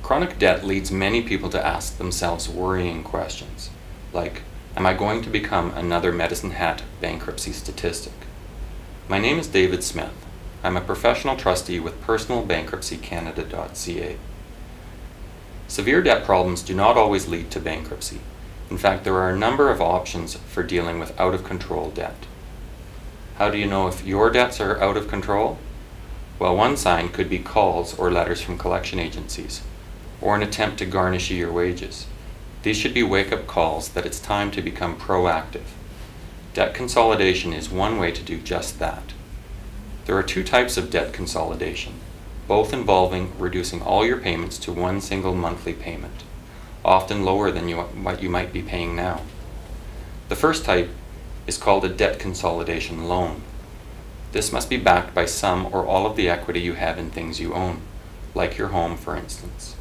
Chronic debt leads many people to ask themselves worrying questions, like, am I going to become another Medicine Hat bankruptcy statistic? My name is David Smith. I'm a professional trustee with personalbankruptcycanada.ca. Severe debt problems do not always lead to bankruptcy. In fact, there are a number of options for dealing with out-of-control debt. How do you know if your debts are out of control? Well, one sign could be calls or letters from collection agencies, or an attempt to garnish your wages. These should be wake-up calls that it's time to become proactive. Debt consolidation is one way to do just that. There are two types of debt consolidation, both involving reducing all your payments to one single monthly payment, often lower than what you might be paying now. The first type is called a debt consolidation loan. This must be backed by some or all of the equity you have in things you own, like your home, for instance.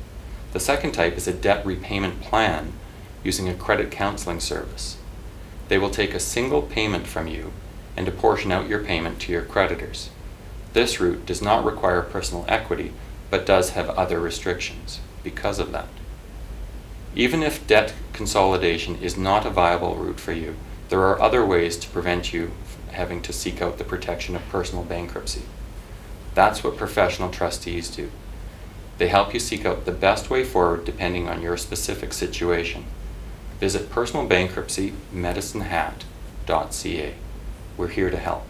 The second type is a debt repayment plan using a credit counseling service. They will take a single payment from you and apportion out your payment to your creditors. This route does not require personal equity, but does have other restrictions because of that. Even if debt consolidation is not a viable route for you, there are other ways to prevent you having to seek out the protection of personal bankruptcy. That's what professional trustees do. They help you seek out the best way forward depending on your specific situation. Visit personalbankruptcymedicinehat.ca. We're here to help.